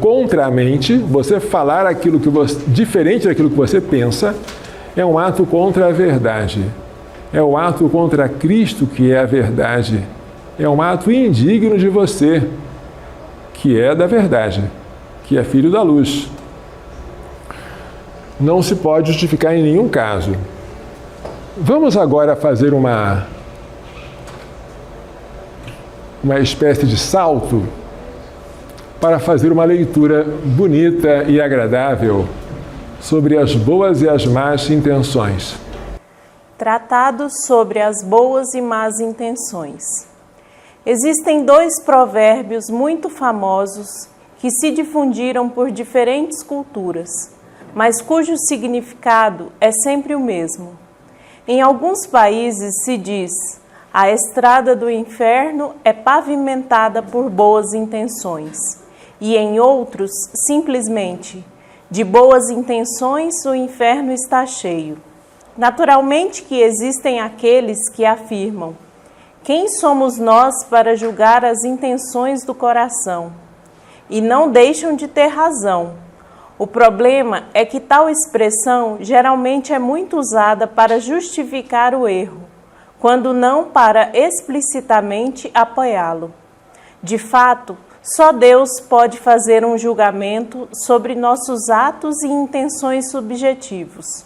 contra a mente, você falar aquilo que você, diferente daquilo que você pensa, é um ato contra a verdade. É um ato contra Cristo, que é a verdade. É um ato indigno de você, que é da verdade, que é filho da luz. Não se pode justificar em nenhum caso. Vamos agora fazer uma espécie de salto para fazer uma leitura bonita e agradável sobre as boas e as más intenções. Tratado sobre as boas e más intenções. Existem dois provérbios muito famosos que se difundiram por diferentes culturas, mas cujo significado é sempre o mesmo. Em alguns países se diz: a estrada do inferno é pavimentada por boas intenções. E em outros, simplesmente, de boas intenções o inferno está cheio. Naturalmente que existem aqueles que afirmam: quem somos nós para julgar as intenções do coração? E não deixam de ter razão. O problema é que tal expressão geralmente é muito usada para justificar o erro, quando não para explicitamente apoiá-lo. De fato, só Deus pode fazer um julgamento sobre nossos atos e intenções subjetivos.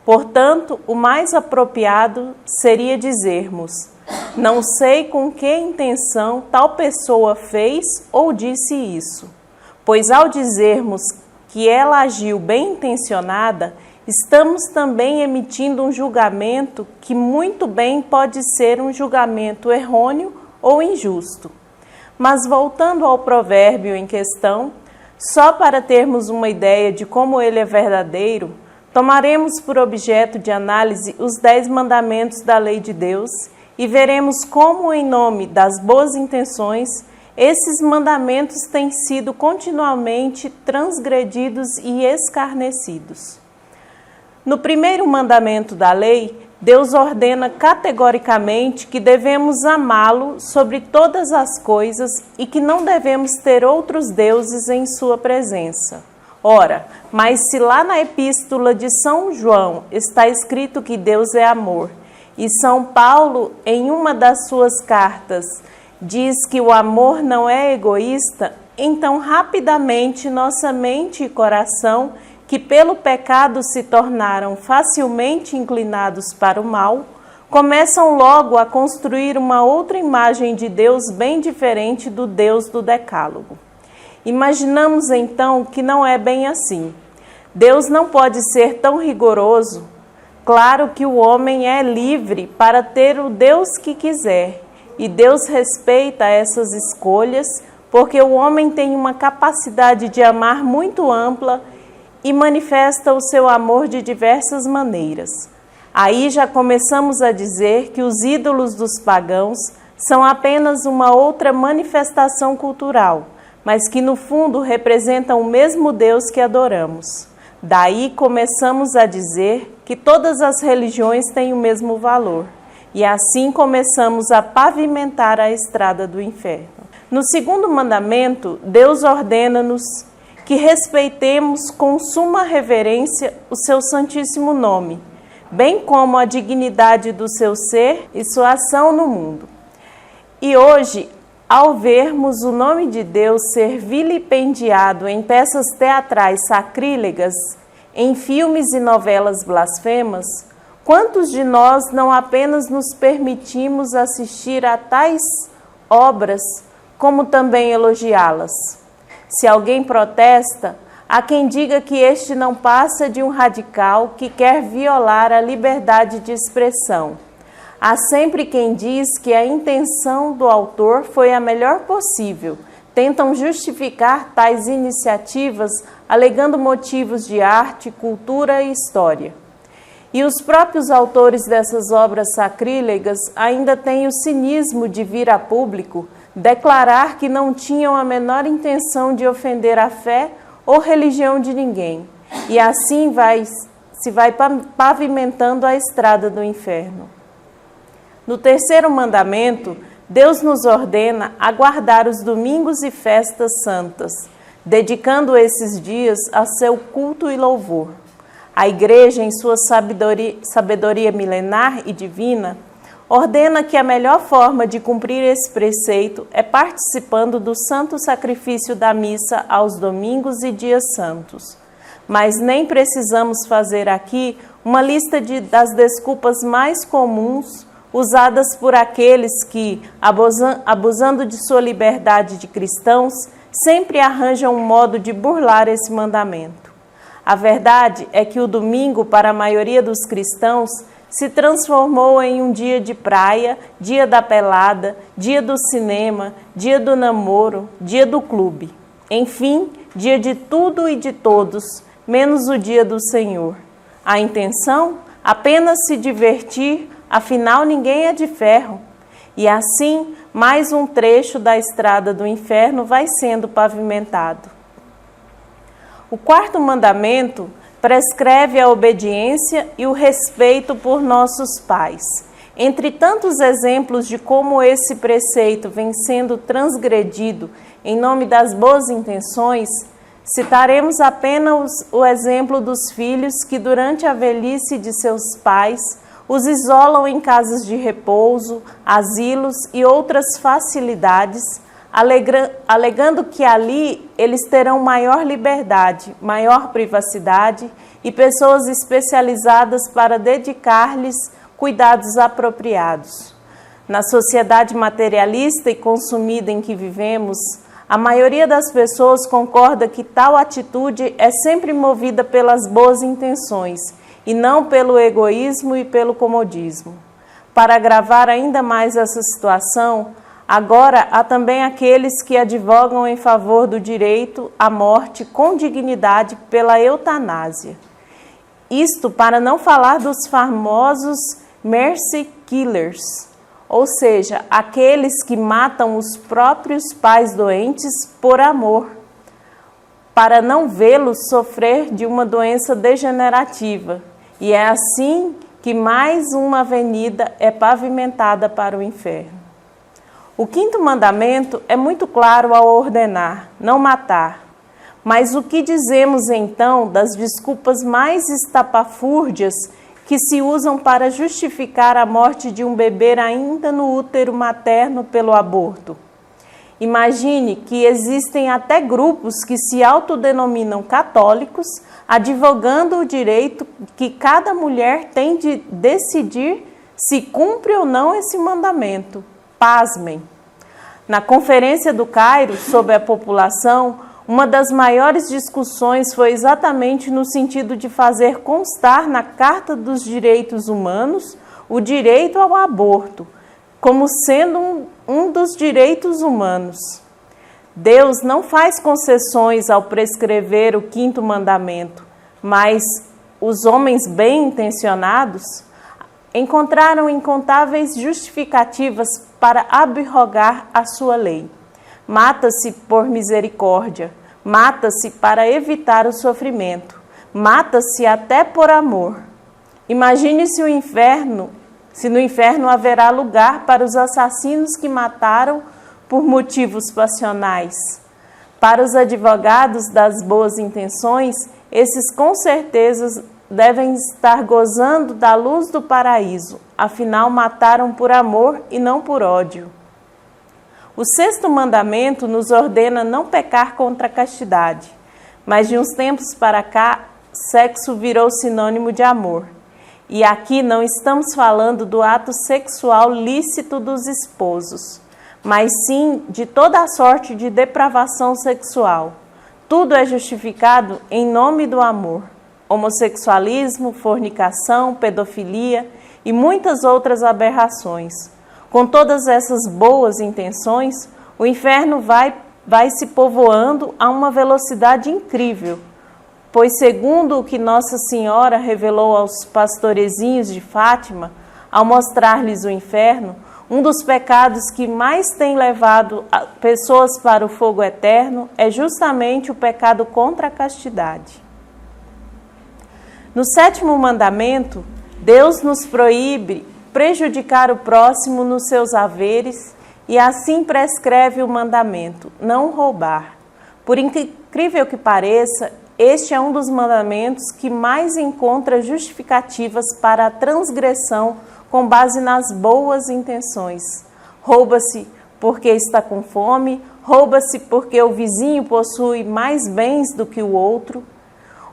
Portanto, o mais apropriado seria dizermos: não sei com que intenção tal pessoa fez ou disse isso, pois ao dizermos que ela agiu bem intencionada, estamos também emitindo um julgamento que muito bem pode ser um julgamento errôneo ou injusto. Mas voltando ao provérbio em questão, só para termos uma ideia de como ele é verdadeiro, tomaremos por objeto de análise os 10 mandamentos da lei de Deus e veremos como, em nome das boas intenções, esses mandamentos têm sido continuamente transgredidos e escarnecidos. No primeiro mandamento da lei, Deus ordena categoricamente que devemos amá-lo sobre todas as coisas e que não devemos ter outros deuses em sua presença. Ora, mas se lá na epístola de São João está escrito que Deus é amor, e São Paulo, em uma das suas cartas, diz que o amor não é egoísta, então rapidamente nossa mente e coração, que pelo pecado se tornaram facilmente inclinados para o mal, começam logo a construir uma outra imagem de Deus bem diferente do Deus do Decálogo. Imaginamos então que não é bem assim. Deus não pode ser tão rigoroso. Claro que o homem é livre para ter o Deus que quiser, e Deus respeita essas escolhas, porque o homem tem uma capacidade de amar muito ampla e manifesta o seu amor de diversas maneiras. Aí já começamos a dizer que os ídolos dos pagãos são apenas uma outra manifestação cultural, mas que no fundo representam o mesmo Deus que adoramos. Daí começamos a dizer que todas as religiões têm o mesmo valor, e assim começamos a pavimentar a estrada do inferno. No segundo mandamento, Deus ordena-nos que respeitemos com suma reverência o seu santíssimo nome, bem como a dignidade do seu ser e sua ação no mundo. E hoje, ao vermos o nome de Deus ser vilipendiado em peças teatrais sacrílegas, em filmes e novelas blasfemas, quantos de nós não apenas nos permitimos assistir a tais obras, como também elogiá-las? Se alguém protesta, há quem diga que este não passa de um radical que quer violar a liberdade de expressão. Há sempre quem diz que a intenção do autor foi a melhor possível. Tentam justificar tais iniciativas alegando motivos de arte, cultura e história. E os próprios autores dessas obras sacrílegas ainda têm o cinismo de vir a público declarar que não tinham a menor intenção de ofender a fé ou religião de ninguém. E assim se vai pavimentando a estrada do inferno. No terceiro mandamento, Deus nos ordena a guardar os domingos e festas santas, dedicando esses dias a seu culto e louvor. A Igreja, em sua sabedoria milenar e divina, ordena que a melhor forma de cumprir esse preceito é participando do santo sacrifício da missa aos domingos e dias santos. Mas nem precisamos fazer aqui uma lista das desculpas mais comuns usadas por aqueles que, abusando de sua liberdade de cristãos, sempre arranjam um modo de burlar esse mandamento. A verdade é que o domingo, para a maioria dos cristãos, se transformou em um dia de praia, dia da pelada, dia do cinema, dia do namoro, dia do clube. Enfim, dia de tudo e de todos, menos o dia do Senhor. A intenção? Apenas se divertir, afinal ninguém é de ferro. E assim, mais um trecho da estrada do inferno vai sendo pavimentado. O quarto mandamento prescreve a obediência e o respeito por nossos pais. Entre tantos exemplos de como esse preceito vem sendo transgredido em nome das boas intenções, citaremos apenas o exemplo dos filhos que, durante a velhice de seus pais, os isolam em casas de repouso, asilos e outras facilidades, alegando que ali eles terão maior liberdade, maior privacidade e pessoas especializadas para dedicar-lhes cuidados apropriados. Na sociedade materialista e consumida em que vivemos, a maioria das pessoas concorda que tal atitude é sempre movida pelas boas intenções e não pelo egoísmo e pelo comodismo. Para agravar ainda mais essa situação, agora há também aqueles que advogam em favor do direito à morte com dignidade pela eutanásia. Isto para não falar dos famosos mercy killers, ou seja, aqueles que matam os próprios pais doentes por amor, para não vê-los sofrer de uma doença degenerativa. E é assim que mais uma avenida é pavimentada para o inferno. O quinto mandamento é muito claro ao ordenar, não matar. Mas o que dizemos então das desculpas mais estapafúrdias que se usam para justificar a morte de um bebê ainda no útero materno pelo aborto? Imagine que existem até grupos que se autodenominam católicos, advogando o direito que cada mulher tem de decidir se cumpre ou não esse mandamento. Pasmem! Na Conferência do Cairo sobre a população, uma das maiores discussões foi exatamente no sentido de fazer constar na Carta dos Direitos Humanos o direito ao aborto, como sendo um dos direitos humanos. Deus não faz concessões ao prescrever o quinto mandamento, mas os homens bem-intencionados encontraram incontáveis justificativas para abrogar a sua lei. Mata-se por misericórdia, mata-se para evitar o sofrimento, mata-se até por amor. Imagine se no inferno haverá lugar para os assassinos que mataram por motivos passionais. Para os advogados das boas intenções, esses com certeza devem estar gozando da luz do paraíso, afinal mataram por amor e não por ódio. O sexto mandamento nos ordena não pecar contra a castidade, mas de uns tempos para cá, sexo virou sinônimo de amor. E aqui não estamos falando do ato sexual lícito dos esposos, mas sim de toda a sorte de depravação sexual. Tudo é justificado em nome do amor. Homossexualismo, fornicação, pedofilia e muitas outras aberrações. Com todas essas boas intenções, o inferno vai se povoando a uma velocidade incrível, pois segundo o que Nossa Senhora revelou aos pastorezinhos de Fátima, ao mostrar-lhes o inferno, um dos pecados que mais tem levado pessoas para o fogo eterno é justamente o pecado contra a castidade. No sétimo mandamento, Deus nos proíbe prejudicar o próximo nos seus haveres e assim prescreve o mandamento, não roubar. Por incrível que pareça, este é um dos mandamentos que mais encontra justificativas para a transgressão com base nas boas intenções. Rouba-se porque está com fome, rouba-se porque o vizinho possui mais bens do que o outro,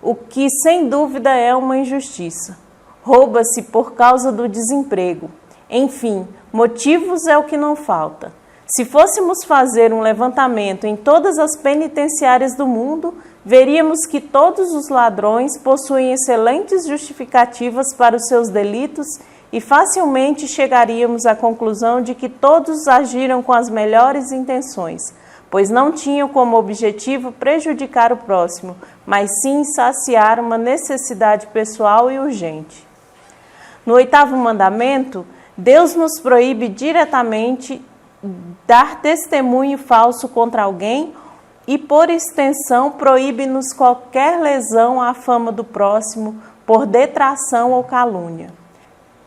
o que sem dúvida é uma injustiça. Rouba-se por causa do desemprego. Enfim, motivos é o que não falta. Se fôssemos fazer um levantamento em todas as penitenciárias do mundo, veríamos que todos os ladrões possuem excelentes justificativas para os seus delitos e facilmente chegaríamos à conclusão de que todos agiram com as melhores intenções, pois não tinham como objetivo prejudicar o próximo, mas sim saciar uma necessidade pessoal e urgente. No 8º mandamento, Deus nos proíbe diretamente dar testemunho falso contra alguém e, por extensão, proíbe-nos qualquer lesão à fama do próximo por detração ou calúnia.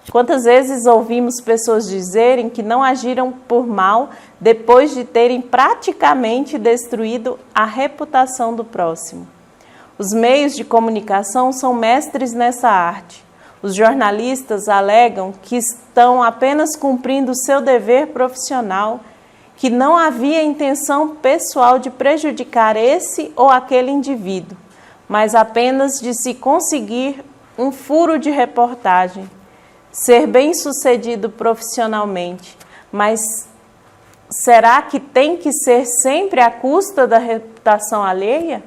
Quantas vezes ouvimos pessoas dizerem que não agiram por mal depois de terem praticamente destruído a reputação do próximo? Os meios de comunicação são mestres nessa arte. Os jornalistas alegam que estão apenas cumprindo o seu dever profissional, que não havia intenção pessoal de prejudicar esse ou aquele indivíduo, mas apenas de se conseguir um furo de reportagem, ser bem-sucedido profissionalmente. Mas será que tem que ser sempre à custa da reputação alheia?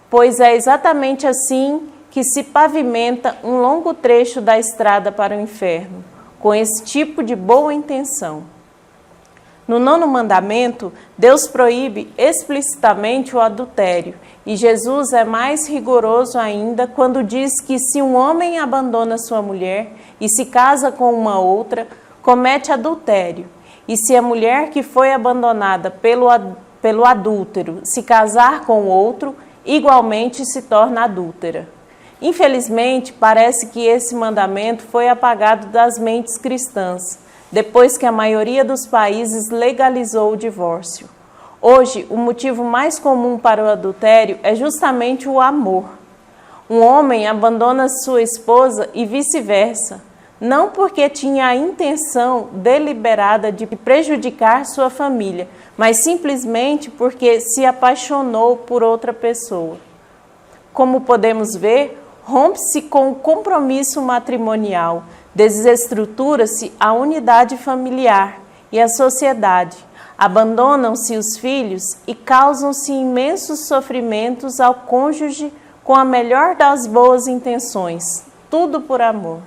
Pois é exatamente assim que se pavimenta um longo trecho da estrada para o inferno, com esse tipo de boa intenção. No 9º mandamento, Deus proíbe explicitamente o adultério, e Jesus é mais rigoroso ainda quando diz que se um homem abandona sua mulher e se casa com uma outra, comete adultério. E se a mulher que foi abandonada pelo adúltero se casar com outro, igualmente se torna adúltera. Infelizmente, parece que esse mandamento foi apagado das mentes cristãs, depois que a maioria dos países legalizou o divórcio. Hoje, o motivo mais comum para o adultério é justamente o amor. Um homem abandona sua esposa e vice-versa, não porque tinha a intenção deliberada de prejudicar sua família, mas simplesmente porque se apaixonou por outra pessoa. Como podemos ver, rompe-se com o compromisso matrimonial, desestrutura-se a unidade familiar e a sociedade, abandonam-se os filhos e causam-se imensos sofrimentos ao cônjuge com a melhor das boas intenções, tudo por amor.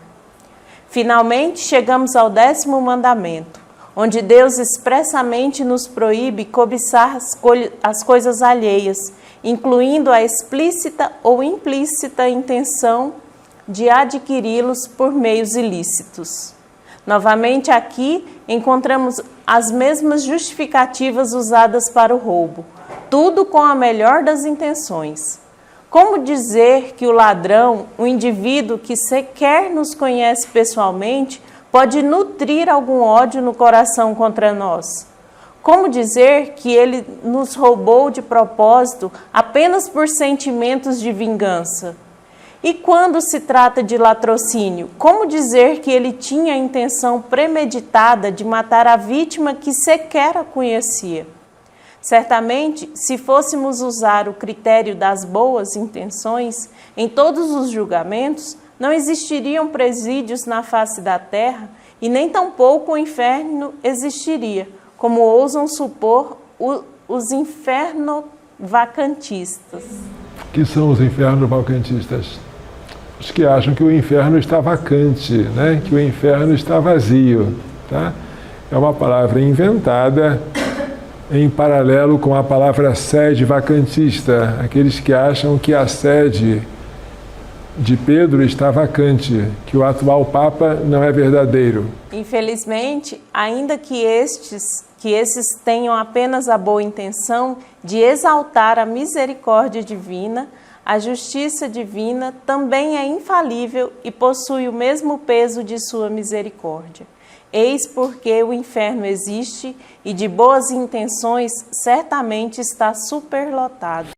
Finalmente, chegamos ao 10º mandamento, onde Deus expressamente nos proíbe cobiçar as coisas alheias, incluindo a explícita ou implícita intenção de adquiri-los por meios ilícitos. Novamente aqui encontramos as mesmas justificativas usadas para o roubo, tudo com a melhor das intenções. Como dizer que o ladrão, o indivíduo que sequer nos conhece pessoalmente, pode nutrir algum ódio no coração contra nós? Como dizer que ele nos roubou de propósito apenas por sentimentos de vingança? E quando se trata de latrocínio, como dizer que ele tinha a intenção premeditada de matar a vítima que sequer a conhecia? Certamente, se fôssemos usar o critério das boas intenções em todos os julgamentos, não existiriam presídios na face da terra e nem tampouco o inferno existiria, como ousam supor os inferno-vacantistas. Que são os inferno-vacantistas? Os que acham que o inferno está vacante, né? Que o inferno está vazio. Tá? É uma palavra inventada em paralelo com a palavra sede vacantista, aqueles que acham que a sede de Pedro está vacante, que o atual Papa não é verdadeiro. Infelizmente, ainda que esses tenham apenas a boa intenção de exaltar a misericórdia divina, a justiça divina também é infalível e possui o mesmo peso de sua misericórdia. Eis porque o inferno existe e de boas intenções certamente está superlotado.